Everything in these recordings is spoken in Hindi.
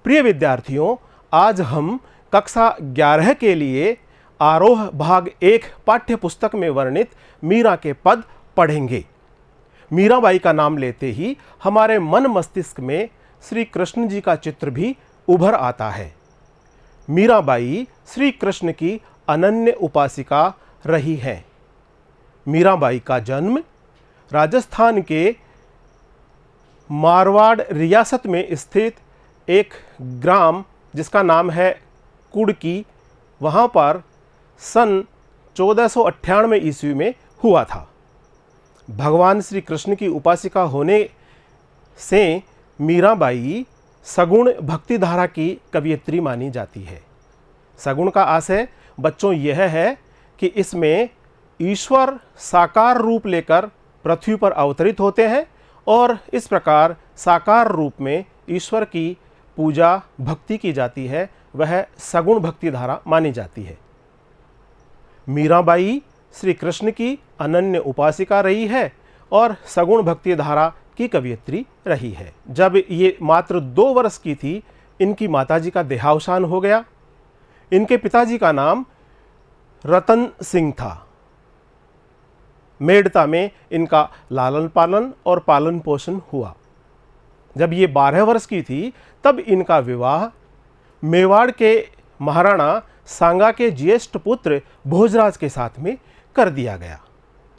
प्रिय विद्यार्थियों, आज हम कक्षा 11 के लिए आरोह भाग 1 पाठ्य पुस्तक में वर्णित मीरा के पद पढ़ेंगे। मीराबाई का नाम लेते ही हमारे मन मस्तिष्क में श्री कृष्ण जी का चित्र भी उभर आता है। मीराबाई श्री कृष्ण की अनन्य उपासिका रही है। मीराबाई का जन्म राजस्थान के मारवाड़ रियासत में स्थित एक ग्राम जिसका नाम है कुड़की, वहाँ पर सन 1498 ईस्वी में हुआ था। भगवान श्री कृष्ण की उपासिका होने से मीराबाई सगुण भक्तिधारा की कवयित्री मानी जाती है। सगुण का आशय बच्चों यह है कि इसमें ईश्वर साकार रूप लेकर पृथ्वी पर अवतरित होते हैं और इस प्रकार साकार रूप में ईश्वर की पूजा भक्ति की जाती है, वह सगुण भक्ति धारा मानी जाती है। मीराबाई श्री कृष्ण की अनन्य उपासिका रही है और सगुण भक्ति धारा की कवयित्री रही है। जब ये मात्र 2 वर्ष की थी, इनकी माताजी का देहावसान हो गया। इनके पिताजी का नाम रतन सिंह था। मेड़ता में इनका लालन पालन और पालन पोषण हुआ। जब ये 12 वर्ष की थी तब इनका विवाह मेवाड़ के महाराणा सांगा के ज्येष्ठ पुत्र भोजराज के साथ में कर दिया गया।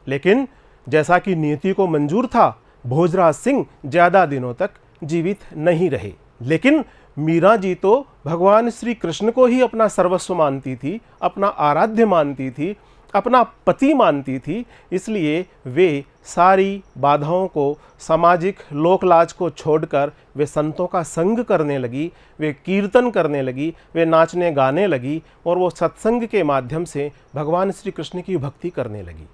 लेकिन जैसा कि नियति को मंजूर था, भोजराज सिंह ज़्यादा दिनों तक जीवित नहीं रहे। लेकिन मीरा जी तो भगवान श्री कृष्ण को ही अपना सर्वस्व मानती थी, अपना आराध्य मानती थी, अपना पति मानती थी। इसलिए वे सारी बाधाओं को, सामाजिक लोकलाज को छोड़कर वे संतों का संग करने लगी, वे कीर्तन करने लगी, वे नाचने गाने लगी और वो सत्संग के माध्यम से भगवान श्री कृष्ण की भक्ति करने लगी।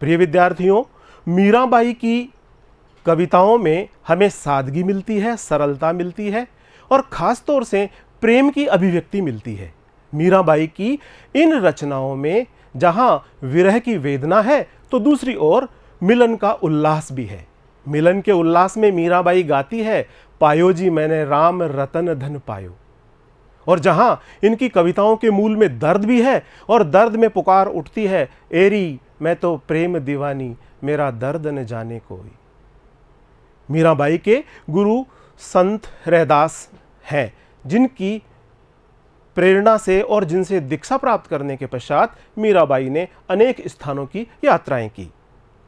प्रिय विद्यार्थियों, मीराबाई की कविताओं में हमें सादगी मिलती है, सरलता मिलती है और ख़ास तौर से प्रेम की अभिव्यक्ति मिलती है। मीराबाई की इन रचनाओं में जहाँ विरह की वेदना है तो दूसरी ओर मिलन का उल्लास भी है। मिलन के उल्लास में मीराबाई गाती है, पायो जी मैंने राम रतन धन पायो। और जहाँ इनकी कविताओं के मूल में दर्द भी है और दर्द में पुकार उठती है, एरी मैं तो प्रेम दीवानी, मेरा दर्द न जाने कोई। मीराबाई के गुरु संत रैदास हैं, जिनकी प्रेरणा से और जिनसे दीक्षा प्राप्त करने के पश्चात मीराबाई ने अनेक स्थानों की यात्राएं की।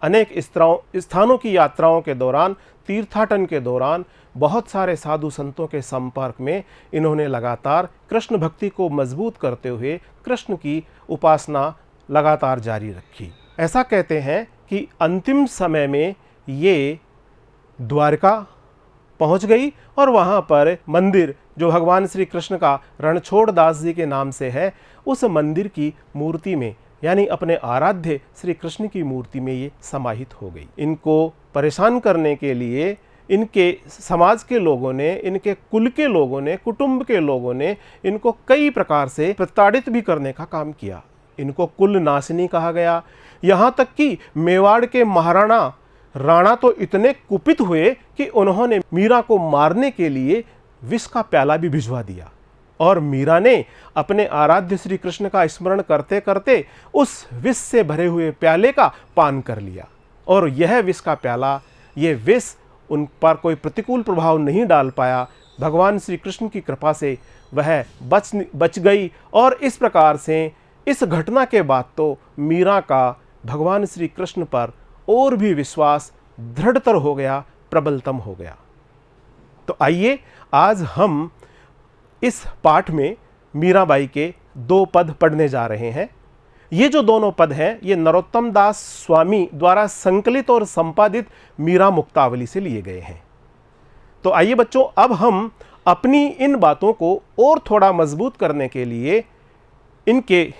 अनेक स्थानों की यात्राओं के दौरान, तीर्थाटन के दौरान बहुत सारे साधु संतों के संपर्क में इन्होंने लगातार कृष्ण भक्ति को मजबूत करते हुए कृष्ण की उपासना लगातार जारी रखी। ऐसा कहते हैं कि अंतिम समय में ये द्वारका पहुंच गई और वहां पर मंदिर जो भगवान श्री कृष्ण का रणछोड़ दास जी के नाम से है, उस मंदिर की मूर्ति में, यानी अपने आराध्य श्री कृष्ण की मूर्ति में ये समाहित हो गई। इनको परेशान करने के लिए इनके समाज के लोगों ने, इनके कुल के लोगों ने, कुटुंब के लोगों ने इनको कई प्रकार से प्रताड़ित भी करने का काम किया। इनको कुल नाशनी कहा गया। यहाँ तक कि मेवाड़ के महाराणा राणा तो इतने कुपित हुए कि उन्होंने मीरा को मारने के लिए विष का प्याला भी भिजवा दिया और मीरा ने अपने आराध्य श्री कृष्ण का स्मरण करते करते उस विष से भरे हुए प्याले का पान कर लिया और यह विष का प्याला, ये विष उन पर कोई प्रतिकूल प्रभाव नहीं डाल पाया। भगवान श्री कृष्ण की कृपा से वह बच गई और इस प्रकार से इस घटना के बाद तो मीरा का भगवान श्री कृष्ण पर और भी विश्वास दृढ़तर हो गया, प्रबलतम हो गया। तो आइए आज हम इस पाठ में मीराबाई के 2 पद पढ़ने जा रहे हैं। ये जो दोनों पद हैं, ये नरोत्तम दास स्वामी द्वारा संकलित और संपादित मीरा मुक्तावली से लिए गए हैं। तो आइए बच्चों, अब हम अपनी इन बातों को और थोड़ा मजबूत करने के लिए इनके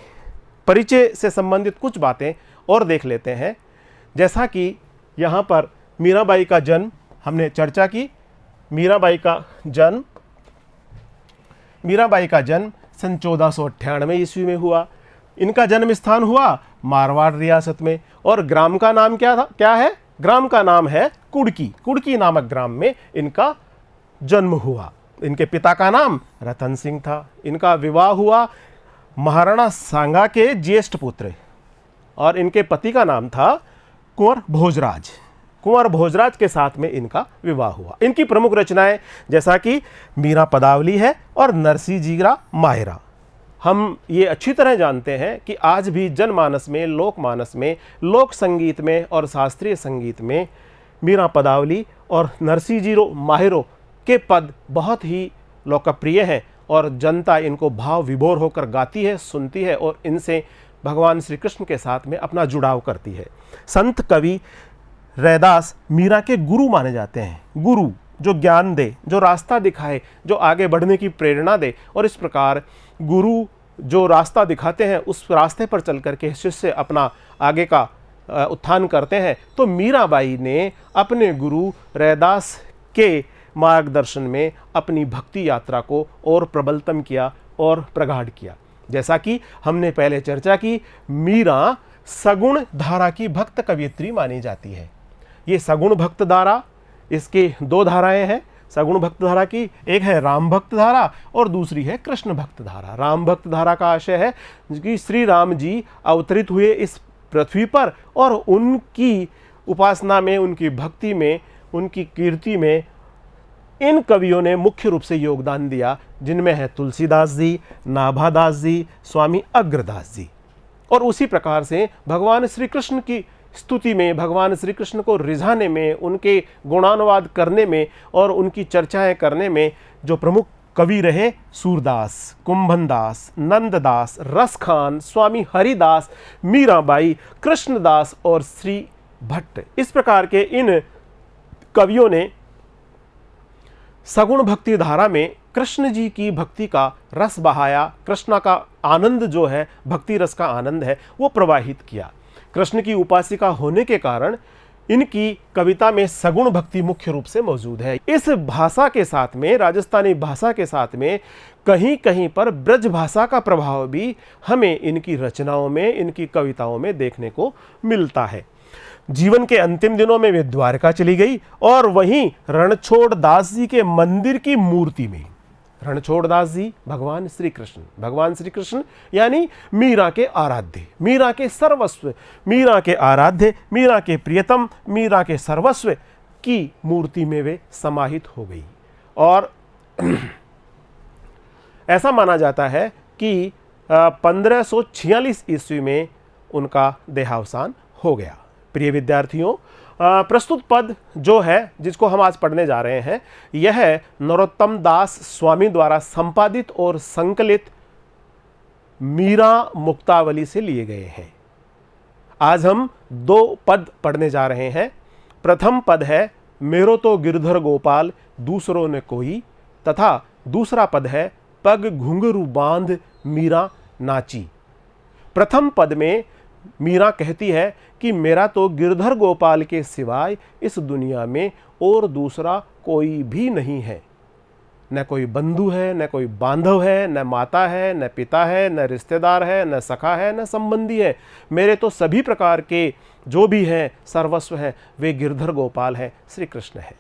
परिचय से संबंधित कुछ बातें और देख लेते हैं। जैसा कि यहाँ पर मीराबाई का जन्म हमने चर्चा की। मीराबाई का जन्म सन 1498 ईस्वी में हुआ। इनका जन्म स्थान हुआ मारवाड़ रियासत में और ग्राम का नाम क्या है? ग्राम का नाम है कुड़की। कुड़की नामक ग्राम में इनका जन्म हुआ। इनके पिता का नाम रतन सिंह था। इनका विवाह हुआ महाराणा सांगा के ज्येष्ठ पुत्र, और इनके पति का नाम था कुंवर भोजराज। कुंवर भोजराज के साथ में इनका विवाह हुआ। इनकी प्रमुख रचनाएं जैसा कि मीरा पदावली है और नरसी जीरा माहिरा। हम ये अच्छी तरह जानते हैं कि आज भी जनमानस में, लोकमानस में, लोक संगीत में और शास्त्रीय संगीत में मीरा पदावली और नरसी जीरो माहिरो के पद बहुत ही लोकप्रिय हैं और जनता इनको भाव विभोर होकर गाती है, सुनती है और इनसे भगवान श्री कृष्ण के साथ में अपना जुड़ाव करती है। संत कवि रैदास मीरा के गुरु माने जाते हैं। गुरु जो ज्ञान दे, जो रास्ता दिखाए, जो आगे बढ़ने की प्रेरणा दे, और इस प्रकार गुरु जो रास्ता दिखाते हैं उस रास्ते पर चल करके शिष्य अपना आगे का उत्थान करते हैं। तो मीराबाई ने अपने गुरु रैदास के मार्गदर्शन में अपनी भक्ति यात्रा को और प्रबलतम किया और प्रगाढ़ किया। जैसा कि हमने पहले चर्चा की, मीरा सगुण धारा की भक्त कवियत्री मानी जाती है। ये सगुण भक्त धारा, इसके दो धाराएं हैं सगुण भक्त धारा की, एक है राम भक्त धारा और दूसरी है कृष्ण भक्त धारा। राम भक्त धारा का आशय है कि श्री राम जी अवतरित हुए इस पृथ्वी पर और उनकी उपासना में, उनकी भक्ति में, उनकी कीर्ति में इन कवियों ने मुख्य रूप से योगदान दिया, जिनमें है तुलसीदास जी, नाभादास जी, स्वामी अग्रदास जी। और उसी प्रकार से भगवान श्री कृष्ण की स्तुति में, भगवान श्री कृष्ण को रिझाने में, उनके गुणानुवाद करने में और उनकी चर्चाएं करने में जो प्रमुख कवि रहे, सूरदास, कुंभनदास, नंददास, रसखान, स्वामी हरिदास, मीराबाई, कृष्णदास और श्री भट्ट। इस प्रकार के इन कवियों ने सगुण भक्ति धारा में कृष्ण जी की भक्ति का रस बहाया। कृष्ण का आनंद जो है, भक्ति रस का आनंद है, वो प्रवाहित किया। कृष्ण की उपासिका होने के कारण इनकी कविता में सगुण भक्ति मुख्य रूप से मौजूद है। इस भाषा के साथ में, राजस्थानी भाषा के साथ में कहीं कहीं पर ब्रज भाषा का प्रभाव भी हमें इनकी रचनाओं में, इनकी कविताओं में देखने को मिलता है। जीवन के अंतिम दिनों में वे द्वारका चली गई और वहीं रणछोड़ दास जी के मंदिर की मूर्ति में, रणछोड़ दास जी भगवान श्री कृष्ण यानी मीरा के आराध्य, मीरा के सर्वस्व, मीरा के आराध्य, मीरा के प्रियतम, मीरा के सर्वस्व की मूर्ति में वे समाहित हो गई। और ऐसा माना जाता है कि 1546 ईस्वी में उनका देहावसान हो गया। प्रिय विद्यार्थियों, प्रस्तुत पद जो है जिसको हम आज पढ़ने जा रहे हैं, यह नरोत्तम दास स्वामी द्वारा संपादित और संकलित मीरा मुक्तावली से लिए गए हैं। आज हम दो पद पढ़ने जा रहे हैं। प्रथम पद है मेरो तो गिरधर गोपाल दूसरों ने कोई, तथा दूसरा पद है पग घुंघरू बांध मीरा नाची। प्रथम पद में मीरा कहती है कि मेरा तो गिरधर गोपाल के सिवाय इस दुनिया में और दूसरा कोई भी नहीं है। न कोई बंधु है, न कोई बांधव है, न माता है, न पिता है, न रिश्तेदार है, न सखा है, न संबंधी है। मेरे तो सभी प्रकार के जो भी हैं, सर्वस्व हैं, वे गिरधर गोपाल हैं, श्री कृष्ण है।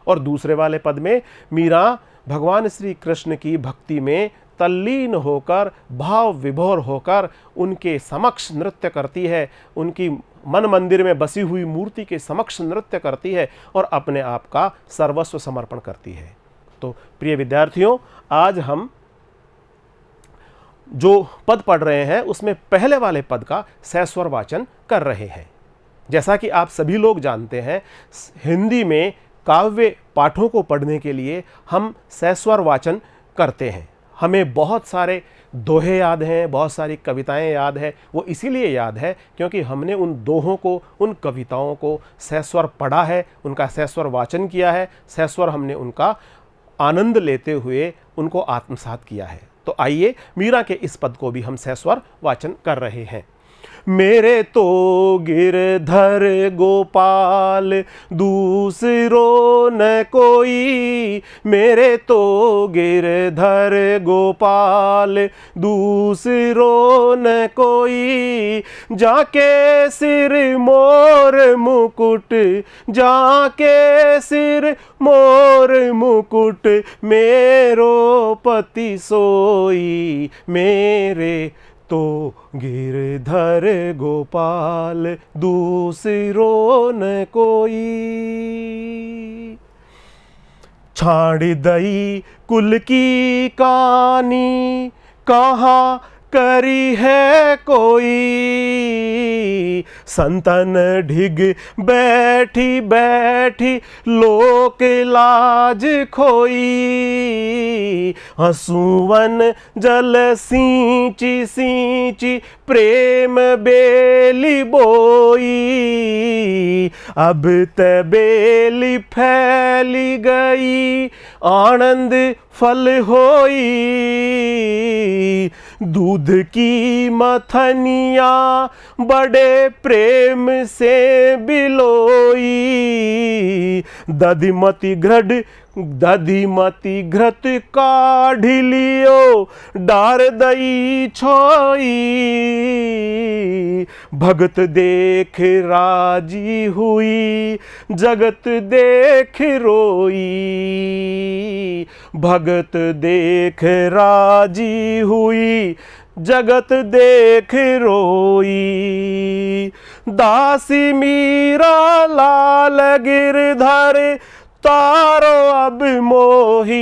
और दूसरे वाले पद में मीरा भगवान श्री कृष्ण की भक्ति में तल्लीन होकर, भाव विभोर होकर उनके समक्ष नृत्य करती है, उनकी मन मंदिर में बसी हुई मूर्ति के समक्ष नृत्य करती है और अपने आप का सर्वस्व समर्पण करती है। तो प्रिय विद्यार्थियों, आज हम जो पद पढ़ रहे हैं उसमें पहले वाले पद का सस्वर वाचन कर रहे हैं। जैसा कि आप सभी लोग जानते हैं, हिंदी में काव्य पाठों को पढ़ने के लिए हम सस्वर वाचन करते हैं। हमें बहुत सारे दोहे याद हैं, बहुत सारी कविताएं याद है। वो इसीलिए याद है क्योंकि हमने उन दोहों को, उन कविताओं को सस्वर पढ़ा है, उनका सस्वर वाचन किया है, सस्वर हमने उनका आनंद लेते हुए उनको आत्मसात किया है। तो आइए मीरा के इस पद को भी हम सस्वर वाचन कर रहे हैं। मेरे तो गिरधर गोपाल दूसरो न कोई, मेरे तो गिरधर गोपाल दूसरो न कोई, जाके सिर मोर मुकुट, जाके सिर मोर मुकुट, मेरो पति सोई, मेरे तो गिरधर गोपाल दूसरो न कोई। छाड़ दई कुल की कहानी, कहाँ करी है कोई, संतन ढिग बैठी बैठी लोक लाज खोई, हंसुवन जल सींची सींची प्रेम बेली बोई, अब त बेली फैली गई आनंद फल होई, दूध की मथनिया बड़े प्रेम से बिलोई, दधिमती घृत काढ़ लियो डार दई छोई, भगत देख राजी हुई जगत देख रोई, भगत देख राजी हुई जगत देख रोई, दासी मीरा लाल गिरधर तारो अब मोही,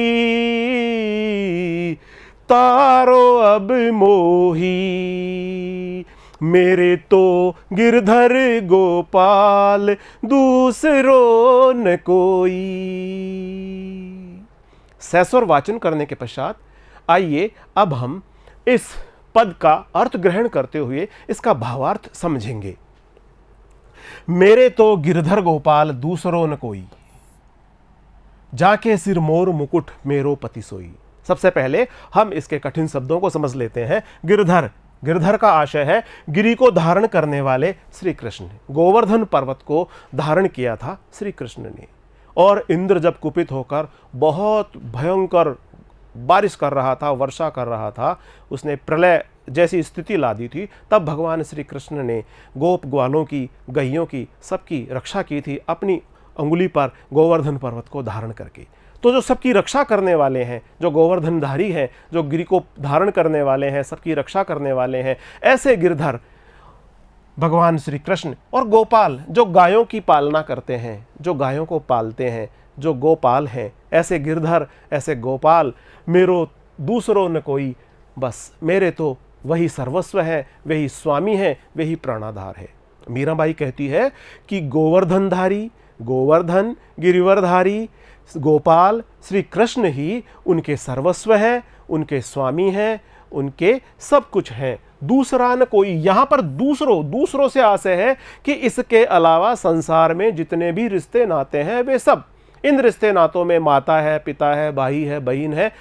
तारो अब मोही, मेरे तो गिरधर गोपाल दूसरो न कोई। सैस्वर वाचन करने के पश्चात आइए अब हम इस पद का अर्थ ग्रहण करते हुए इसका भावार्थ समझेंगे। मेरे तो गिरधर गोपाल दूसरो न कोई, जाके सिर मोर मुकुट मेरो पति सोई। सबसे पहले हम इसके कठिन शब्दों को समझ लेते हैं। गिरधर, गिरधर का आशय है गिरि को धारण करने वाले श्री कृष्ण ने। गोवर्धन पर्वत को धारण किया था श्री कृष्ण ने, और इंद्र जब कुपित होकर बहुत भयंकर बारिश कर रहा था, वर्षा कर रहा था, उसने प्रलय जैसी स्थिति ला दी थी, तब भगवान श्री कृष्ण ने गोप ग्वालों की, गैयों की, सबकी रक्षा की थी अपनी अंगुली पर गोवर्धन पर्वत को धारण करके। तो जो सबकी रक्षा करने वाले हैं, जो गोवर्धनधारी हैं, जो गिरि को धारण करने वाले हैं, सबकी रक्षा करने वाले हैं, ऐसे गिरधर भगवान श्री कृष्ण और गोपाल जो गायों की पालना करते हैं, जो गायों को पालते हैं, जो गोपाल हैं, ऐसे गिरधर, ऐसे गोपाल मेरो दूसरो न कोई, बस मेरे तो वही सर्वस्व है, वही स्वामी है, वही प्राणाधार है। मीराबाई कहती है कि गोवर्धनधारी, गोवर्धन गिरिवरधारी गोपाल श्री कृष्ण ही उनके सर्वस्व हैं, उनके स्वामी हैं, उनके सब कुछ हैं, दूसरा न कोई। यहाँ पर दूसरों से आशय है कि इसके अलावा संसार में जितने भी रिश्ते नाते हैं वे सब, इन रिश्ते नातों में माता है, पिता है, भाई है, बहन है,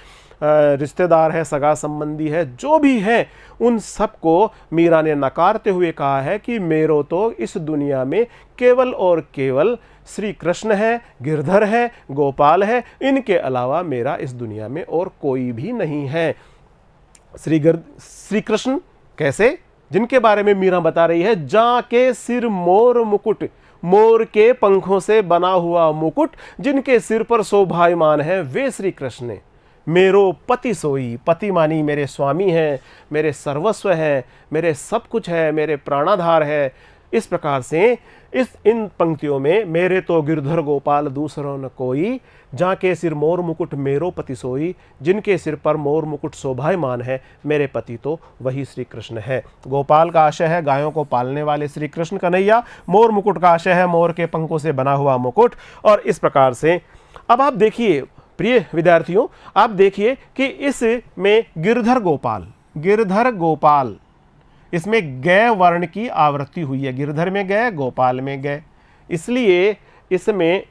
रिश्तेदार है, सगा संबंधी है, जो भी है, उन सबको मीरा ने नकारते हुए कहा है कि मेरो तो इस दुनिया में केवल और केवल श्री कृष्ण है, गिरधर है, गोपाल है, इनके अलावा मेरा इस दुनिया में और कोई भी नहीं है। श्री कृष्ण कैसे, जिनके बारे में मीरा बता रही है, जाके सिर मोर मुकुट, मोर के पंखों से बना हुआ मुकुट जिनके सिर पर शोभायमान है, वे श्री कृष्ण ने। मेरो पति सोई, पति मानी मेरे स्वामी हैं, मेरे सर्वस्व हैं, मेरे सब कुछ है, मेरे प्राणाधार है। इस प्रकार से इन पंक्तियों में मेरे तो गिरधर गोपाल दूसरो न कोई, जाके सिर मोर मुकुट मेरो पति सोई, जिनके सिर पर मोर मुकुट शोभायमान है, मेरे पति तो वही श्री कृष्ण है। गोपाल का आशय है गायों को पालने वाले श्री कृष्ण कन्हैया, मोर मुकुट का आशय है मोर के पंखों से बना हुआ मुकुट। और इस प्रकार से अब आप देखिए प्रिय विद्यार्थियों, आप देखिए कि इसमें गिरधर गोपाल, इसमें गय वर्ण की आवृत्ति हुई है। गिरधर में गय, गोपाल में गय, इसलिए इसमें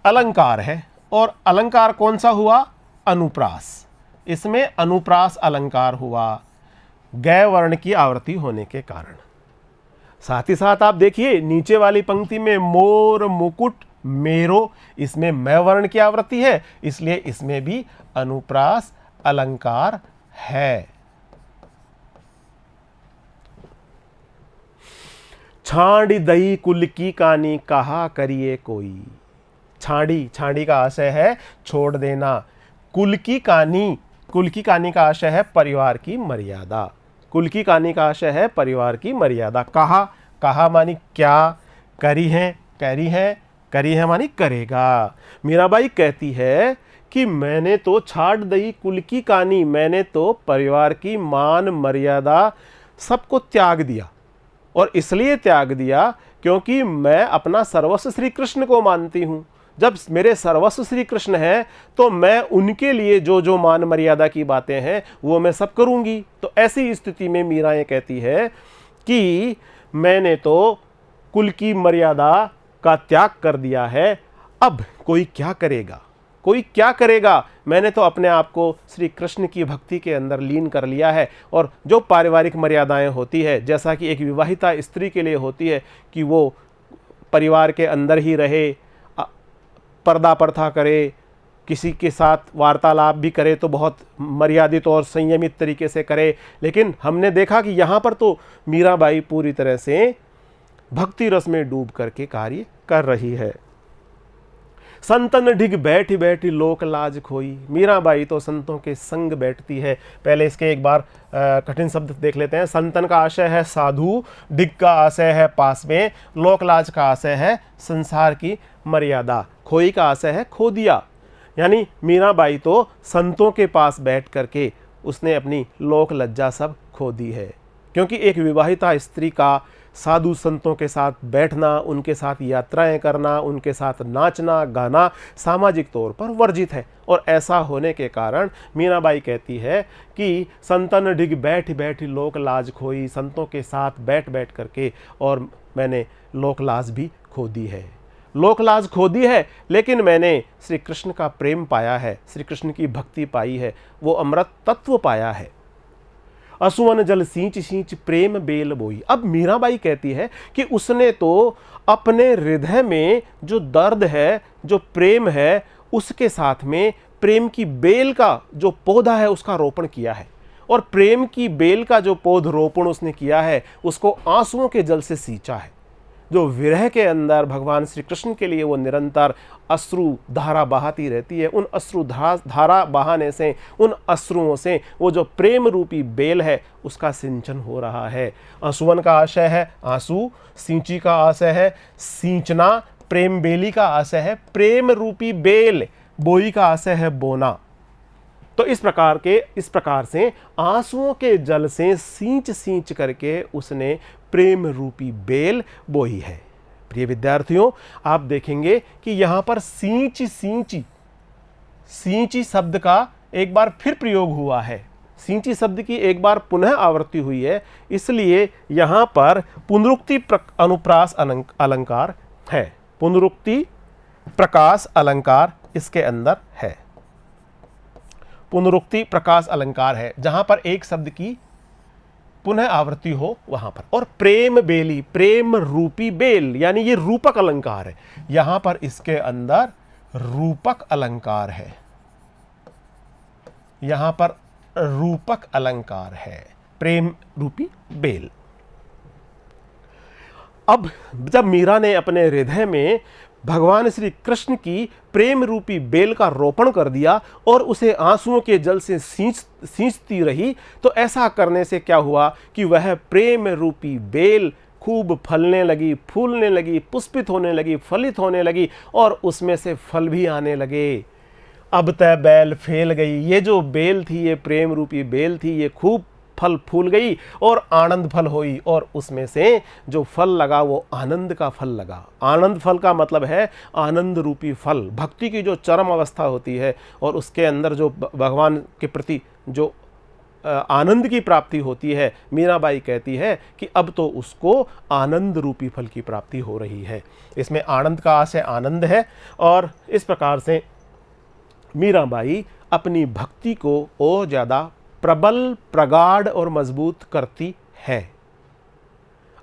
अलंकार है। और अलंकार कौन सा हुआ? अनुप्रास। इसमें अनुप्रास अलंकार हुआ। गै वर्ण की आवृत्ति होने के कारण। साथ ही साथ आप देखिए नीचे वाली पंक्ति में मोर मुकुट मेरो, इसमें मैं वर्ण की आवृत्ति है, इसलिए इसमें भी अनुप्रास अलंकार है। छांडी दही कुल की कानी कहा करिए कोई। छांडी, छांडी का आशय है छोड़ देना। कुल की कानी, कुल की कानी का आशय है परिवार की मर्यादा। कुल की कानी का आशय है परिवार की मर्यादा। कहा, कहा मानी क्या, करी है, करी है, करी है मानी करेगा। मीराबाई कहती है कि मैंने तो छाड़ दई कुल की कानी, मैंने तो परिवार की मान मर्यादा सबको त्याग दिया। और इसलिए त्याग दिया क्योंकि मैं अपना सर्वस्व श्री कृष्ण को मानती हूं। जब मेरे सर्वस्व श्री कृष्ण है तो मैं उनके लिए जो जो मान मर्यादा की बातें हैं वो मैं सब करूंगी। तो ऐसी स्थिति में मीरा ये कहती है कि मैंने तो कुल की मर्यादा का त्याग कर दिया है, अब कोई क्या करेगा, कोई क्या करेगा। मैंने तो अपने आप को श्री कृष्ण की भक्ति के अंदर लीन कर लिया है। और जो पारिवारिक मर्यादाएं होती है, जैसा कि एक विवाहिता स्त्री के लिए होती है कि वो परिवार के अंदर ही रहे, पर्दा प्रथा करे, किसी के साथ वार्तालाप भी करे तो बहुत मर्यादित और संयमित तरीके से करे। लेकिन हमने देखा कि यहाँ पर तो मीराबाई पूरी तरह से भक्ति रस में डूब करके कार्य कर रही है। संतन ढिग बैठी बैठी लोक लाज खोई। मीराबाई तो संतों के संग बैठती है। पहले इसके एक बार कठिन शब्द देख लेते हैं। संतन का आशय है साधु, ढिग का आशय है पास में, लोक लाज का आशय है संसार की मर्यादा, खोई का आशय है खो दिया। यानी मीराबाई तो संतों के पास बैठ करके उसने अपनी लोक लज्जा सब खो दी है। क्योंकि एक विवाहिता स्त्री का साधु संतों के साथ बैठना, उनके साथ यात्राएं करना, उनके साथ नाचना गाना सामाजिक तौर पर वर्जित है। और ऐसा होने के कारण मीराबाई कहती है कि संतन ढिग बैठ बैठी लोक लाज खोई। संतों के साथ बैठ बैठ करके और मैंने लोक लाज भी खो दी है, लोक लाज खो दी है। लेकिन मैंने श्री कृष्ण का प्रेम पाया है, श्री कृष्ण की भक्ति पाई है, वो अमृत तत्व पाया है। असुवन जल सींच सींच प्रेम बेल बोई। अब मीराबाई कहती है कि उसने तो अपने हृदय में जो दर्द है, जो प्रेम है, उसके साथ में प्रेम की बेल का जो पौधा है उसका रोपण किया है। और प्रेम की बेल का जो पौध रोपण उसने किया है उसको आंसुओं के जल से सींचा है। जो विरह के अंदर भगवान श्री कृष्ण के लिए वो निरंतर अश्रु धारा बहाती रहती है, उन अश्रु धारा बहाने से, उन अश्रुओं से वो जो प्रेम रूपी बेल है उसका सिंचन हो रहा है। आंसुवन का आशय है आंसू, सींची का आशय है सींचना, प्रेम बेली का आशय है प्रेम रूपी बेल, बोई का आशय है बोना। तो इस प्रकार से आंसुओं के जल से सींच सींच करके उसने प्रेम रूपी बेल बोई है। प्रिय विद्यार्थियों, आप देखेंगे कि यहां पर सींची सींची, सींची शब्द का एक बार फिर प्रयोग हुआ है। सींची शब्द की एक बार पुनः आवृत्ति हुई है, इसलिए यहां पर पुनरुक्ति अनुप्रास अलंकार है। पुनरुक्ति प्रकाश अलंकार इसके अंदर है। पुनरुक्ति प्रकाश अलंकार है जहां पर एक शब्द की पुनः आवृत्ति हो वहां पर। और प्रेम बेली, प्रेम रूपी बेल, यानी ये रूपक अलंकार है। यहां पर इसके अंदर रूपक अलंकार है, यहां पर रूपक अलंकार है, प्रेम रूपी बेल। अब जब मीरा ने अपने हृदय में भगवान श्री कृष्ण की प्रेम रूपी बेल का रोपण कर दिया और उसे आंसुओं के जल से सींचती रही, तो ऐसा करने से क्या हुआ कि वह प्रेम रूपी बेल खूब फलने लगी, फूलने लगी, पुष्पित होने लगी, फलित होने लगी और उसमें से फल भी आने लगे। अब तय बैल फैल गई। ये जो बेल थी, ये प्रेम रूपी बेल थी, ये खूब फल फूल गई और आनंद फल हुई और उसमें से जो फल लगा वो आनंद का फल लगा। आनंद फल का मतलब है आनंद रूपी फल, भक्ति की जो चरम अवस्था होती है और उसके अंदर जो भगवान के प्रति जो आनंद की प्राप्ति होती है। मीराबाई कहती है कि अब तो उसको आनंद रूपी फल की प्राप्ति हो रही है। इसमें आनंद का आशय आनंद है और इस प्रकार से मीराबाई अपनी भक्ति को और ज़्यादा प्रबल, प्रगाढ़ और मजबूत करती है।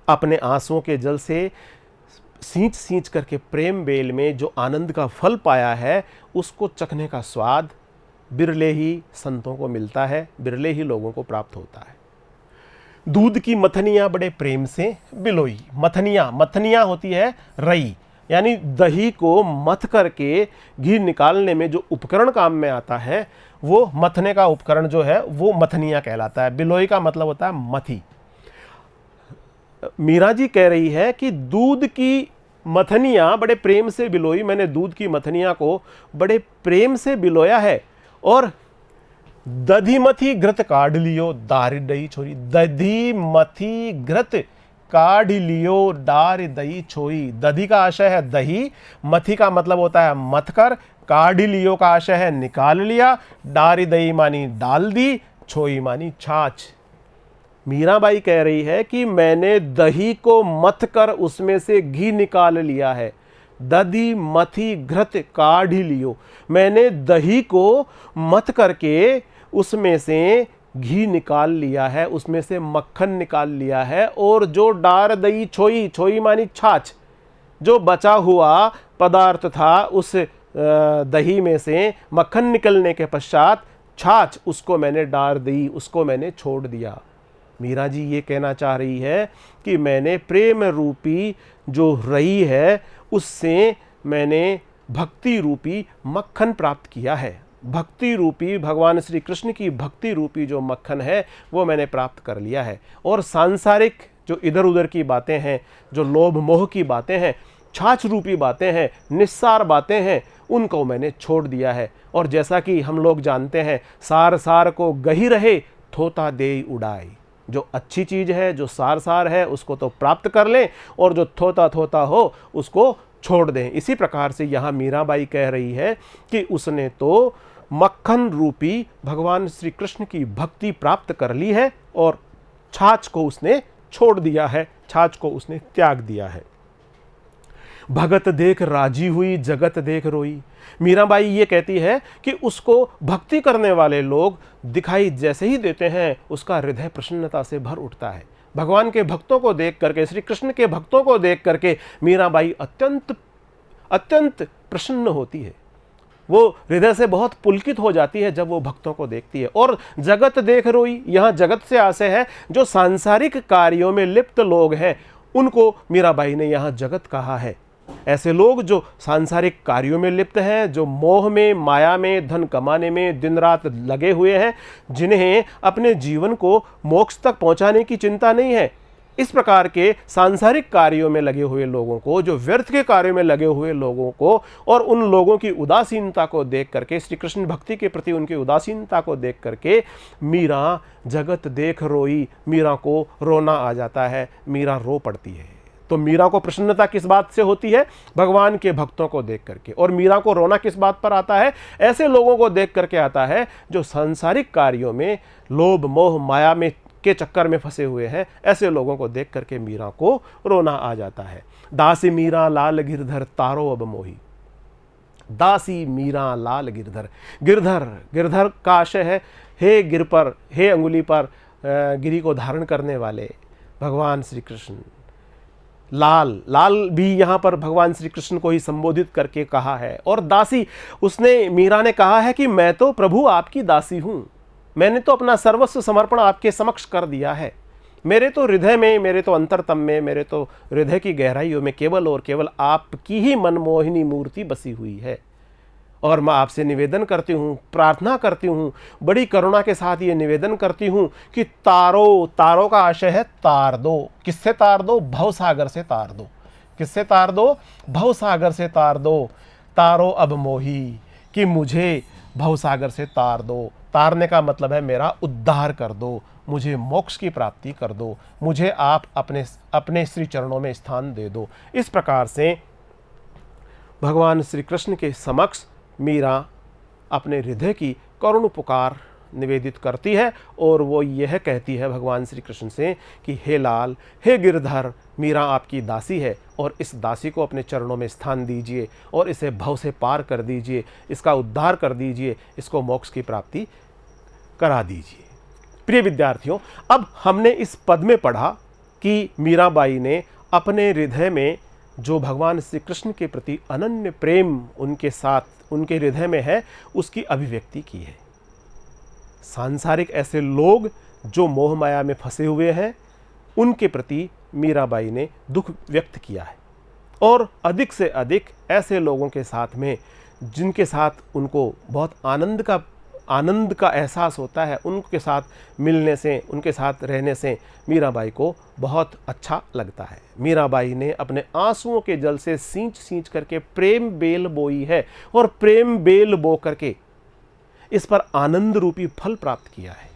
अपने आंसुओं के जल से सींच सींच करके प्रेम बेल में जो आनंद का फल पाया है, उसको चखने का स्वाद बिरले ही संतों को मिलता है, बिरले ही लोगों को प्राप्त होता है। दूध की मथनियाँ बड़े प्रेम से बिलोई। मथनियाँ होती है रई, यानी दही को मथ करके घी निकालने में जो उपकरण काम में आता है, वो मथने का उपकरण जो है वो मथनियाँ कहलाता है। बिलोई का मतलब होता है मथी। मीरा जी कह रही है कि दूध की मथनियाँ बड़े प्रेम से बिलोई, मैंने दूध की मथनियाँ को बड़े प्रेम से बिलोया है। और दधी मथी घृत काढ़ लियो डार दही छोई। दधी मथी घृत काढ़ लियो डार दही छोई। दधी का आशय है दही, मथी का मतलब होता है मथ कर, काढ़ लियो का आशय है निकाल लिया, डार दही मानी डाल दी, छोई मानी छाछ। मीराबाई कह रही है कि मैंने दही को मथ कर उसमें से घी निकाल लिया है। दधी मथी घृत काढ़ लियो, मैंने दही को मथ करके उसमें से घी निकाल लिया है, उसमें से मक्खन निकाल लिया है। और जो डार दही छोई, छोई मानी छाछ, जो बचा हुआ पदार्थ था उस दही में से मक्खन निकलने के पश्चात छाछ, उसको मैंने डार दी, उसको मैंने छोड़ दिया। मीरा जी ये कहना चाह रही है कि मैंने प्रेम रूपी जो रई है उससे मैंने भक्ति रूपी मक्खन प्राप्त किया है। भक्ति रूपी, भगवान श्री कृष्ण की भक्ति रूपी जो मक्खन है वो मैंने प्राप्त कर लिया है। और सांसारिक जो इधर उधर की बातें हैं, जो लोभ मोह की बातें हैं, छाछ रूपी बातें हैं, निस्सार बातें हैं, उनको मैंने छोड़ दिया है। और जैसा कि हम लोग जानते हैं, सार सार को गही रहे थोता दे उड़ाई। जो अच्छी चीज़ है, जो सार सार है, उसको तो प्राप्त कर लें, और जो थोता थोता हो उसको छोड़ दें। इसी प्रकार से यहाँ मीराबाई कह रही है कि उसने तो मक्खन रूपी भगवान श्री कृष्ण की भक्ति प्राप्त कर ली है और छाछ को उसने छोड़ दिया है, छाछ को उसने त्याग दिया है। भगत देख राजी हुई, जगत देख रोई। मीराबाई ये कहती है कि उसको भक्ति करने वाले लोग दिखाई जैसे ही देते हैं, उसका हृदय प्रसन्नता से भर उठता है। भगवान के भक्तों को देख करके, श्री कृष्ण के भक्तों को देख करके मीराबाई अत्यंत अत्यंत प्रसन्न होती है। वो हृदय से बहुत पुलकित हो जाती है जब वो भक्तों को देखती है। और जगत देख रोई, यहाँ जगत से आशय है जो सांसारिक कार्यों में लिप्त लोग हैं, उनको मीराबाई ने यहाँ जगत कहा है। ऐसे लोग जो सांसारिक कार्यों में लिप्त हैं, जो मोह में, माया में, धन कमाने में दिन रात लगे हुए हैं, जिन्हें अपने जीवन को मोक्ष तक पहुंचाने की चिंता नहीं है, इस प्रकार के सांसारिक कार्यों में लगे हुए लोगों को, जो व्यर्थ के कार्यों में लगे हुए लोगों को, और उन लोगों की उदासीनता को देख करके, श्री कृष्ण भक्ति के प्रति उनकी उदासीनता को देख करके मीरा जगत देख रोई, मीरा को रोना आ जाता है, मीरा रो पड़ती है। तो मीरा को प्रसन्नता किस बात से होती है? भगवान के भक्तों को देख करके। और मीरा को रोना किस बात पर आता है? ऐसे लोगों को देख करके आता है जो सांसारिक कार्यों में, लोभ मोह माया में के चक्कर में फंसे हुए हैं। ऐसे लोगों को देख करके मीरा को रोना आ जाता है। दासी मीरा लाल गिरधर तारो अब मोही। दासी मीरा लाल गिरधर, गिरधर, गिरधर का आशय है हे गिर पर, हे अंगुली पर गिरी को धारण करने वाले भगवान श्री कृष्ण। लाल, लाल भी यहाँ पर भगवान श्री कृष्ण को ही संबोधित करके कहा है। और दासी, उसने, मीरा ने कहा है कि मैं तो प्रभु आपकी दासी हूँ, मैंने तो अपना सर्वस्व समर्पण आपके समक्ष कर दिया है। मेरे तो हृदय में, मेरे तो अंतरतम में, मेरे तो हृदय की गहराइयों में केवल और केवल आपकी ही मनमोहिनी मूर्ति बसी हुई है। और मैं आपसे निवेदन करती हूँ, प्रार्थना करती हूँ, बड़ी करुणा के साथ ये निवेदन करती हूँ कि तारो, तारो का आशय है तार दो। किससे तार दो? भवसागर से तार दो। किससे तार दो? भवसागर से तार दो। तारो अब मोही, कि मुझे भवसागर से तार दो। तारने का मतलब है मेरा उद्धार कर दो, मुझे मोक्ष की प्राप्ति कर दो, मुझे आप अपने श्री चरणों में स्थान दे दो। इस प्रकार से भगवान श्री कृष्ण के समक्ष मीरा अपने हृदय की करुण पुकार निवेदित करती है और वो यह कहती है भगवान श्री कृष्ण से कि हे लाल, हे गिरधर, मीरा आपकी दासी है और इस दासी को अपने चरणों में स्थान दीजिए और इसे भव से पार कर दीजिए, इसका उद्धार कर दीजिए, इसको मोक्ष की प्राप्ति करा दीजिए। प्रिय विद्यार्थियों, अब हमने इस पद में पढ़ा कि मीराबाई ने अपने हृदय में जो भगवान श्री कृष्ण के प्रति अनन्य प्रेम उनके साथ उनके हृदय में है, उसकी अभिव्यक्ति की है। सांसारिक ऐसे लोग जो मोह माया में फंसे हुए हैं, उनके प्रति मीराबाई ने दुख व्यक्त किया है, और अधिक से अधिक ऐसे लोगों के साथ में जिनके साथ उनको बहुत आनंद का एहसास होता है, उनके साथ मिलने से, उनके साथ रहने से मीराबाई को बहुत अच्छा लगता है। मीराबाई ने अपने आंसुओं के जल से सींच सींच करके प्रेम बेल बोई है, और प्रेम बेल बो करके इस पर आनंद रूपी फल प्राप्त किया है।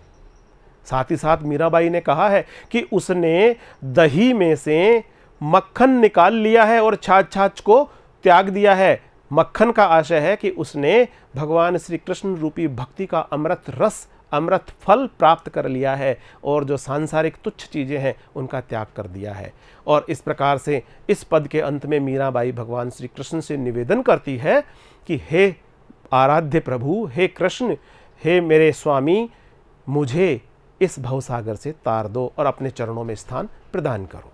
साथ ही साथ मीराबाई ने कहा है कि उसने दही में से मक्खन निकाल लिया है और छाछ छाछ को त्याग दिया है। मक्खन का आशय है कि उसने भगवान श्री कृष्ण रूपी भक्ति का अमृत रस, अमृत फल प्राप्त कर लिया है, और जो सांसारिक तुच्छ चीज़ें हैं उनका त्याग कर दिया है। और इस प्रकार से इस पद के अंत में मीराबाई भगवान श्री कृष्ण से निवेदन करती है कि हे आराध्य प्रभु, हे कृष्ण, हे मेरे स्वामी, मुझे इस भवसागर से तार दो और अपने चरणों में स्थान प्रदान करो।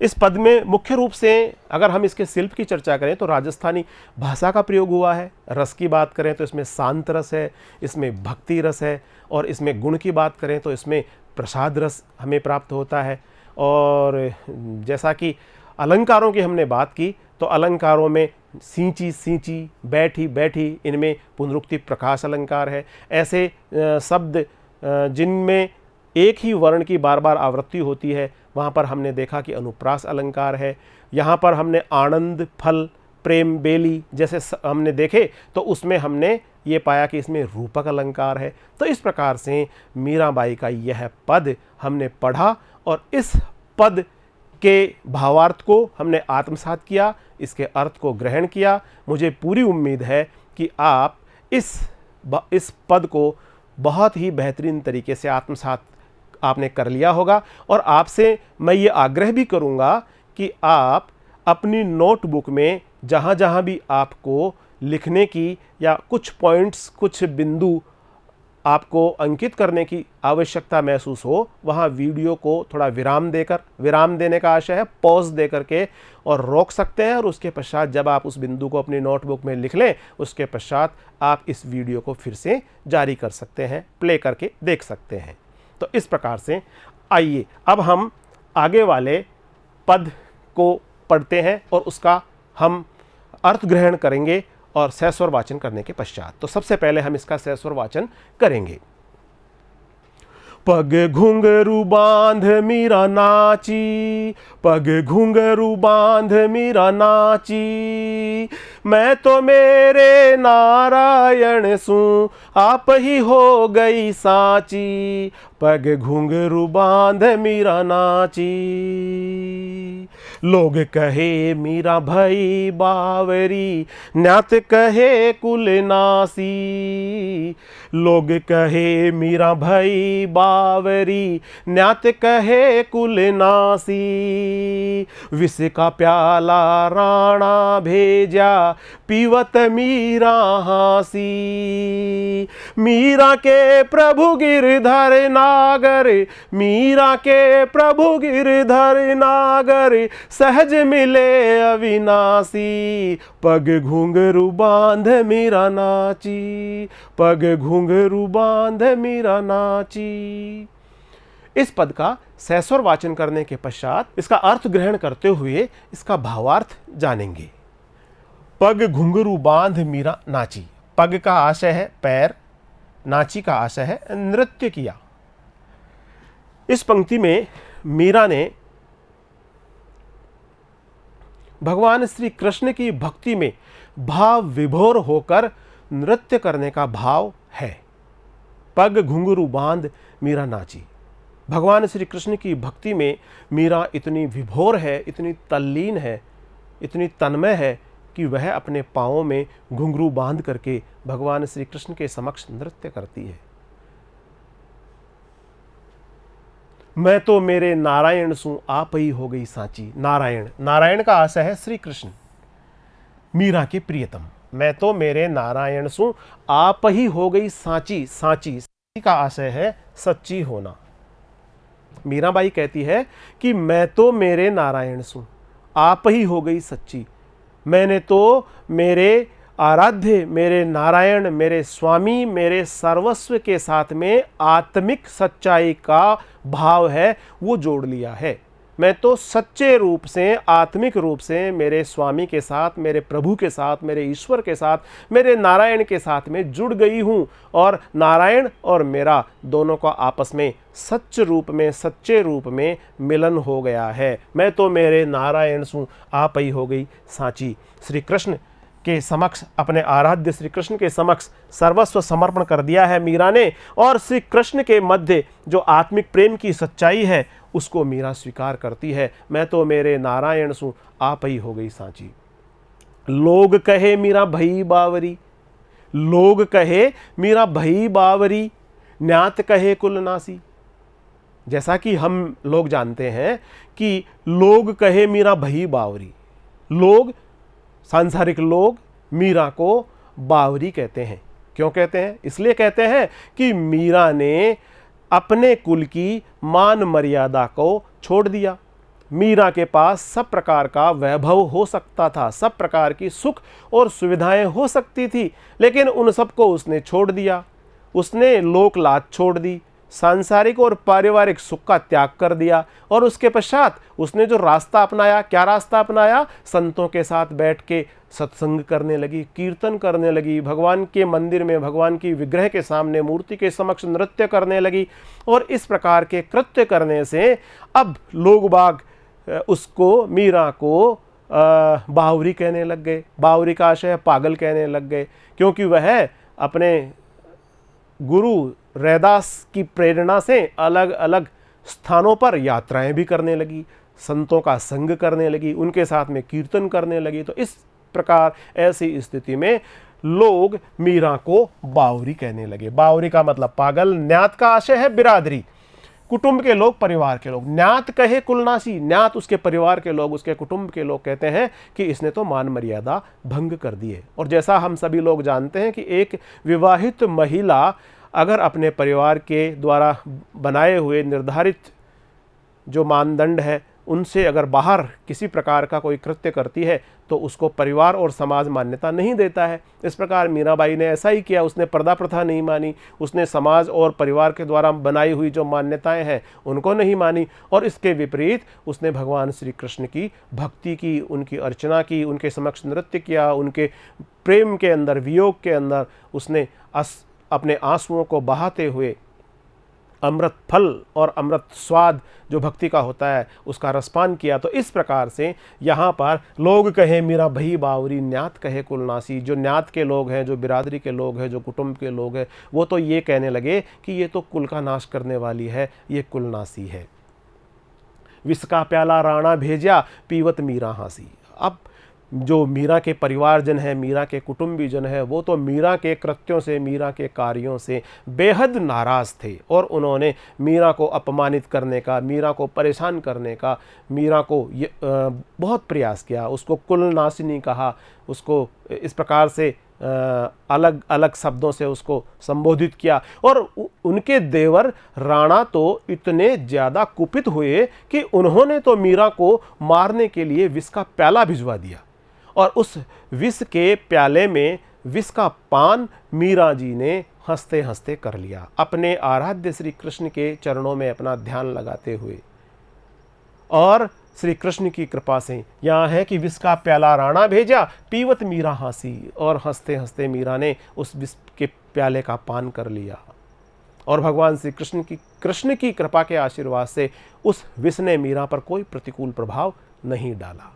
इस पद में मुख्य रूप से अगर हम इसके शिल्प की चर्चा करें तो राजस्थानी भाषा का प्रयोग हुआ है। रस की बात करें तो इसमें शांत रस है, इसमें भक्ति रस है, और इसमें गुण की बात करें तो इसमें प्रसाद रस हमें प्राप्त होता है। और जैसा कि अलंकारों की हमने बात की तो अलंकारों में सींची सींची, बैठी बैठी, इनमें पुनरुक्ति प्रकाश अलंकार है। ऐसे शब्द जिनमें एक ही वर्ण की बार बार आवृत्ति होती है, वहाँ पर हमने देखा कि अनुप्रास अलंकार है। यहाँ पर हमने आनंद, फल, प्रेम, बेली जैसे हमने देखे तो उसमें हमने ये पाया कि इसमें रूपक अलंकार है। तो इस प्रकार से मीराबाई का यह पद हमने पढ़ा और इस पद के भावार्थ को हमने आत्मसात किया, इसके अर्थ को ग्रहण किया। मुझे पूरी उम्मीद है कि आप इस पद को बहुत ही बेहतरीन तरीके से आत्मसात आपने कर लिया होगा। और आपसे मैं ये आग्रह भी करूँगा कि आप अपनी नोटबुक में जहाँ जहाँ भी आपको लिखने की या कुछ पॉइंट्स, कुछ बिंदु आपको अंकित करने की आवश्यकता महसूस हो, वहाँ वीडियो को थोड़ा विराम देकर, विराम देने का आशय है पॉज दे करके, और रोक सकते हैं। और उसके पश्चात जब आप उस बिंदु को अपनी नोटबुक में लिख लें, उसके पश्चात आप इस वीडियो को फिर से जारी कर सकते हैं, प्ले करके देख सकते हैं। तो इस प्रकार से आइए अब हम आगे वाले पद को पढ़ते हैं और उसका हम अर्थ ग्रहण करेंगे और सहस्वर वाचन करने के पश्चात। तो सबसे पहले हम इसका सहस्वर वाचन करेंगे। पग घुंघरू बांध मीरा नाची, पग घुंघरू बांध मीरा नाची, मैं तो मेरे नारायण सू आप ही हो गई साची, पग घुंघरू बांध मीरा नाची। लोग कहे मीरा भई बावरी, न्यात कहे कुल नासी, लोग कहे मीरा भई बावरी, न्यात कहे कुल नासी, विष का प्याला राणा भेजा, पीवत मीरा हासी, मीरा के प्रभु गिरधर नागर, मीरा के प्रभु गिरधर नागर, सहज मिले अविनाशी, पग घुंघरू बांध मीरा नाची, पग घुंघरू बांध मीरा नाची। इस पद का सहस्वर वाचन करने के पश्चात इसका अर्थ ग्रहण करते हुए इसका भावार्थ जानेंगे। पग घुंघरू बांध मीरा नाची। पग का आशय है पैर, नाची का आशय है नृत्य किया। इस पंक्ति में मीरा ने भगवान श्री कृष्ण की भक्ति में भाव विभोर होकर नृत्य करने का भाव है। पग घुंघरू बांध मीरा नाची। भगवान श्री कृष्ण की भक्ति में मीरा इतनी विभोर है, इतनी तल्लीन है, इतनी तन्मय है कि वह अपने पाँवों में घुंघरू बांध करके भगवान श्री कृष्ण के समक्ष नृत्य करती है। मैं तो मेरे नारायण सू आप ही हो गई साची। नारायण, नारायण का आशय है श्री कृष्ण, मीरा के प्रियतम। मैं तो मेरे नारायण सू आप ही हो गई साची। साची का आशय है सच्ची होना। मीराबाई कहती है कि मैं तो मेरे नारायण सू, आप ही हो गई सच्ची। मैंने तो मेरे आराध्य, मेरे नारायण, मेरे स्वामी, मेरे सर्वस्व के साथ में आत्मिक सच्चाई का भाव है वो जोड़ लिया है। मैं तो सच्चे रूप से, आत्मिक रूप से मेरे स्वामी के साथ, मेरे प्रभु के साथ, मेरे ईश्वर के साथ, मेरे नारायण के साथ में जुड़ गई हूँ। और नारायण और मेरा दोनों का आपस में सच्चे रूप में मिलन हो गया है। मैं तो मेरे नारायण सू, आप ही हो गई साची। श्री कृष्ण के समक्ष, अपने आराध्य श्री कृष्ण के समक्ष सर्वस्व समर्पण कर दिया है मीरा ने। और श्री कृष्ण के मध्य जो आत्मिक प्रेम की सच्चाई है उसको मीरा स्वीकार करती है। मैं तो मेरे नारायण सू, आप ही हो गई सांची। लोग कहे मीरा भई बावरी, लोग कहे मीरा भई बावरी, न्यात कहे कुलनासी। जैसा कि हम लोग जानते हैं कि लोग कहे मीरा भई बावरी, लोग, सांसारिक लोग मीरा को बावरी कहते हैं। क्यों कहते हैं? इसलिए कहते हैं कि मीरा ने अपने कुल की मान मर्यादा को छोड़ दिया। मीरा के पास सब प्रकार का वैभव हो सकता था, सब प्रकार की सुख और सुविधाएं हो सकती थी, लेकिन उन सबको उसने छोड़ दिया। उसने लोक लाज छोड़ दी, सांसारिक और पारिवारिक सुख का त्याग कर दिया। और उसके पश्चात उसने जो रास्ता अपनाया, क्या रास्ता अपनाया? संतों के साथ बैठ के सत्संग करने लगी, कीर्तन करने लगी, भगवान के मंदिर में, भगवान की विग्रह के सामने, मूर्ति के समक्ष नृत्य करने लगी। और इस प्रकार के कृत्य करने से अब लोग बाग उसको, मीरा को बावरी कहने लग गए। बावरी का आशय पागल कहने लग गए, क्योंकि वह अपने गुरु रैदास की प्रेरणा से अलग अलग स्थानों पर यात्राएं भी करने लगी, संतों का संग करने लगी, उनके साथ में कीर्तन करने लगी। तो इस प्रकार ऐसी स्थिति में लोग मीरा को बावरी कहने लगे। बावरी का मतलब पागल। न्यात का आशय है बिरादरी, कुटुंब के लोग, परिवार के लोग। न्यात कहे कुलनासी, न्यात उसके परिवार के लोग, उसके कुटुंब के लोग कहते हैं कि इसने तो मान मर्यादा भंग कर दी है। और जैसा हम सभी लोग जानते हैं कि एक विवाहित महिला अगर अपने परिवार के द्वारा बनाए हुए निर्धारित जो मानदंड है उनसे अगर बाहर किसी प्रकार का कोई कृत्य करती है तो उसको परिवार और समाज मान्यता नहीं देता है। इस प्रकार मीराबाई ने ऐसा ही किया। उसने पर्दा प्रथा नहीं मानी, उसने समाज और परिवार के द्वारा बनाई हुई जो मान्यताएं हैं उनको नहीं मानी, और इसके विपरीत उसने भगवान श्री कृष्ण की भक्ति की, उनकी अर्चना की, उनके समक्ष नृत्य किया, उनके प्रेम के अंदर, वियोग के अंदर उसने अपने आंसुओं को बहाते हुए अमृत फल और अमृत स्वाद जो भक्ति का होता है उसका रसपान किया। तो इस प्रकार से यहाँ पर लोग कहे मीरा भई बावरी, न्यात कहे कुलनासी। जो न्यात के लोग हैं, जो बिरादरी के लोग हैं, जो कुटुंब के लोग हैं, वो तो ये कहने लगे कि ये तो कुल का नाश करने वाली है, ये कुलनासी है। विष का प्याला राणा भेजा, पीवत मीरा हंसी। अब जो मीरा के परिवारजन है, मीरा के कुटुंबीजन है, वो तो मीरा के कृत्यों से, मीरा के कार्यों से बेहद नाराज़ थे और उन्होंने मीरा को अपमानित करने का, मीरा को परेशान करने का, मीरा को बहुत प्रयास किया। उसको कुलनाशिनी कहा, उसको इस प्रकार से अलग अलग शब्दों से उसको संबोधित किया। और उनके देवर राणा तो इतने ज़्यादा कुपित हुए कि उन्होंने तो मीरा को मारने के लिए विष का प्याला भिजवा दिया, और उस विष के प्याले में विष का पान मीरा जी ने हंसते हंसते कर लिया, अपने आराध्य श्री कृष्ण के चरणों में अपना ध्यान लगाते हुए। और श्री कृष्ण की कृपा से यहाँ है कि विष का प्याला राणा भेजा, पीवत मीरा हंसी, और हंसते हंसते मीरा ने उस विष के प्याले का पान कर लिया। और भगवान श्री कृष्ण की कृपा के आशीर्वाद से उस विष ने मीरा पर कोई प्रतिकूल प्रभाव नहीं डाला।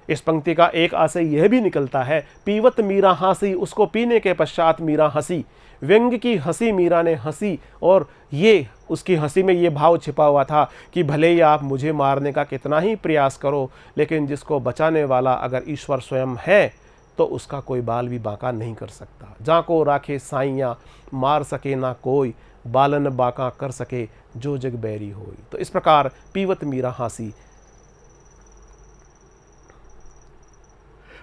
इस पंक्ति का एक आशय यह भी निकलता है, पीवत मीरा हंसी, उसको पीने के पश्चात मीरा हंसी, व्यंग की हंसी मीरा ने हंसी। और ये उसकी हंसी में ये भाव छिपा हुआ था कि भले ही आप मुझे मारने का कितना ही प्रयास करो, लेकिन जिसको बचाने वाला अगर ईश्वर स्वयं है तो उसका कोई बाल भी बांका नहीं कर सकता। जाको राखे साइयाँ, मार सके ना कोई, बालन बांका कर सके जो जग बैरी होई। तो इस प्रकार पीवत मीरा हंसी,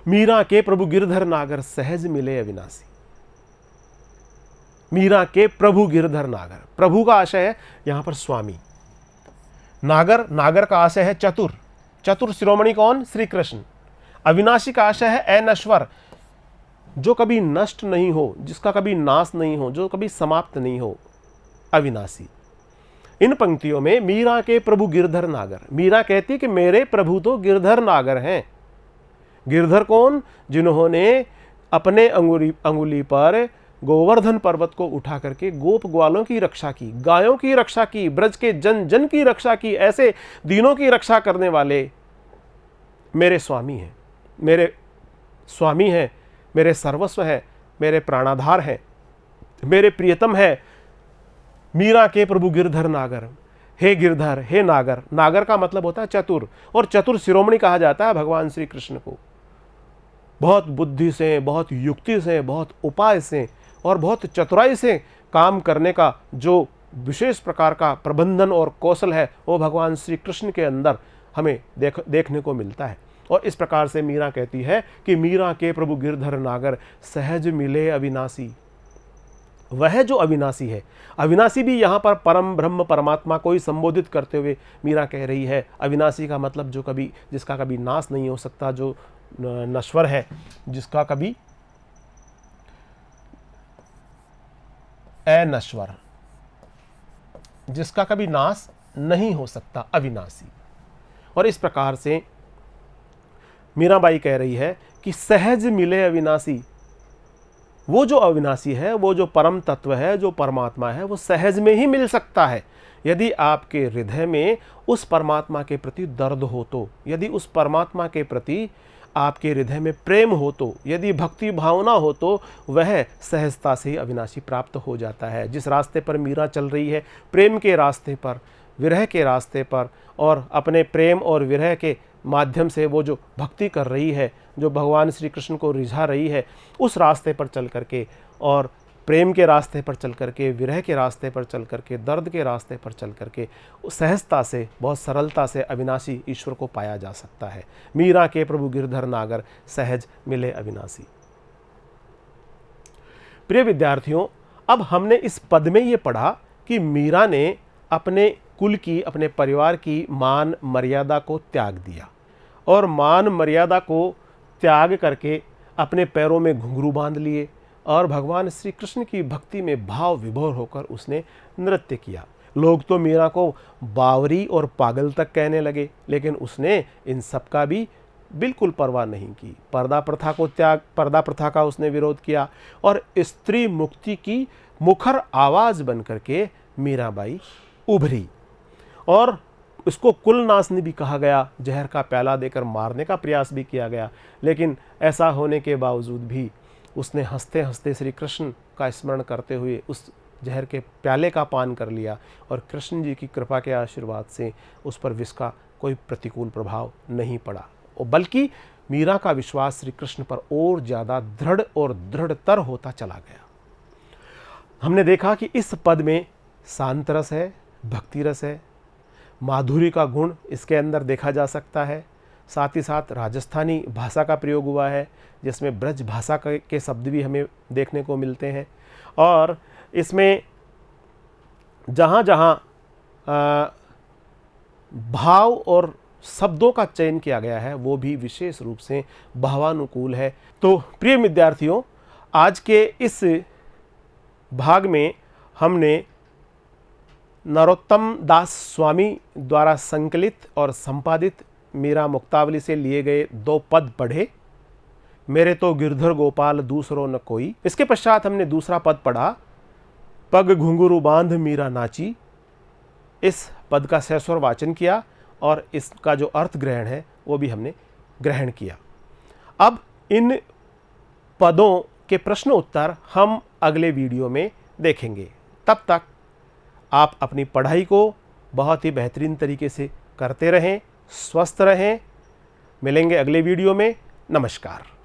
मीरा के प्रभु गिरधर नागर सहज मिले अविनाशी। मीरा के प्रभु गिरधर नागर। प्रभु का आशय है यहाँ पर स्वामी। नागर, नागर का आशय है चतुर। चतुर शिरोमणि कौन? श्री कृष्ण। अविनाशी का आशय है अनश्वर, जो कभी नष्ट नहीं हो, जिसका कभी नाश नहीं हो, जो कभी समाप्त नहीं हो, अविनाशी। इन पंक्तियों में मीरा के प्रभु गिरधर नागर, मीरा कहती कि मेरे प्रभु तो गिरधर नागर हैं। गिरधर कौन? जिन्होंने अपने अंगुली पर गोवर्धन पर्वत को उठा करके गोप ग्वालों की रक्षा की, गायों की रक्षा की, ब्रज के जन जन की रक्षा की, ऐसे दीनों की रक्षा करने वाले मेरे स्वामी हैं। मेरे स्वामी हैं, मेरे सर्वस्व हैं, मेरे प्राणाधार हैं, मेरे प्रियतम है। मीरा के प्रभु गिरधर नागर, हे गिरधर, हे नागर। नागर का मतलब होता है चतुर, और चतुर शिरोमणि कहा जाता है भगवान श्री कृष्ण को। बहुत बुद्धि से, बहुत युक्ति से, बहुत उपाय से और बहुत चतुराई से काम करने का जो विशेष प्रकार का प्रबंधन और कौशल है, वो भगवान श्री कृष्ण के अंदर हमें देखने को मिलता है। और इस प्रकार से मीरा कहती है कि मीरा के प्रभु गिरधर नागर, सहज मिले अविनाशी। वह जो अविनाशी है, अविनाशी भी यहाँ पर परम ब्रह्म परमात्मा को ही संबोधित करते हुए मीरा कह रही है। अविनाशी का मतलब जो कभी, जिसका कभी नाश नहीं हो सकता, जो नश्वर है, जिसका कभी अनश्वर, जिसका कभी नाश नहीं हो सकता, अविनाशी। और इस प्रकार से मीराबाई कह रही है कि सहज मिले अविनाशी। वो जो अविनाशी है, वो जो परम तत्व है, जो परमात्मा है, वो सहज में ही मिल सकता है। यदि आपके हृदय में उस परमात्मा के प्रति दर्द हो तो, यदि उस परमात्मा के प्रति आपके हृदय में प्रेम हो तो, यदि भक्ति भावना हो तो, वह सहजता से ही अविनाशी प्राप्त हो जाता है। जिस रास्ते पर मीरा चल रही है, प्रेम के रास्ते पर, विरह के रास्ते पर, और अपने प्रेम और विरह के माध्यम से वो जो भक्ति कर रही है, जो भगवान श्री कृष्ण को रिझा रही है, उस रास्ते पर चल करके, और प्रेम के रास्ते पर चल करके, विरह के रास्ते पर चल करके, दर्द के रास्ते पर चल करके, सहजता से, बहुत सरलता से अविनाशी ईश्वर को पाया जा सकता है। मीरा के प्रभु गिरधर नागर, सहज मिले अविनाशी। प्रिय विद्यार्थियों, अब हमने इस पद में ये पढ़ा कि मीरा ने अपने कुल की, अपने परिवार की मान मर्यादा को त्याग दिया, और मान मर्यादा को त्याग करके अपने पैरों में घुंघरू बांध लिए और भगवान श्री कृष्ण की भक्ति में भाव विभोर होकर उसने नृत्य किया। लोग तो मीरा को बावरी और पागल तक कहने लगे, लेकिन उसने इन सब का भी बिल्कुल परवाह नहीं की। पर्दा प्रथा का उसने विरोध किया और स्त्री मुक्ति की मुखर आवाज़ बन करके मीराबाई उभरी। और इसको कुलनाशनी भी कहा गया, जहर का प्याला देकर मारने का प्रयास भी किया गया, लेकिन ऐसा होने के बावजूद भी उसने हंसते हंसते श्री कृष्ण का स्मरण करते हुए उस जहर के प्याले का पान कर लिया, और कृष्ण जी की कृपा के आशीर्वाद से उस पर विष का कोई प्रतिकूल प्रभाव नहीं पड़ा, और बल्कि मीरा का विश्वास श्री कृष्ण पर और ज़्यादा दृढ़ और दृढ़तर होता चला गया। हमने देखा कि इस पद में शांत रस है, भक्ति रस है, माधुरी का गुण इसके अंदर देखा जा सकता है। साथ ही साथ राजस्थानी भाषा का प्रयोग हुआ है, जिसमें ब्रज भाषा के शब्द भी हमें देखने को मिलते हैं, और इसमें जहाँ जहाँ भाव और शब्दों का चयन किया गया है वो भी विशेष रूप से भावानुकूल है। तो प्रिय विद्यार्थियों, आज के इस भाग में हमने नरोत्तम दास स्वामी द्वारा संकलित और संपादित मीरा मुक्तावली से लिए गए 2 पद पढ़े, मेरे तो गिरधर गोपाल दूसरो न कोई। इसके पश्चात हमने दूसरा पद पढ़ा, पग घुंघरू बांध मीरा नाची। इस पद का सस्वर वाचन किया और इसका जो अर्थ ग्रहण है वो भी हमने ग्रहण किया। अब इन पदों के प्रश्न उत्तर हम अगले वीडियो में देखेंगे। तब तक आप अपनी पढ़ाई को बहुत ही बेहतरीन तरीके से करते रहें, स्वस्थ रहें। मिलेंगे अगले वीडियो में। नमस्कार।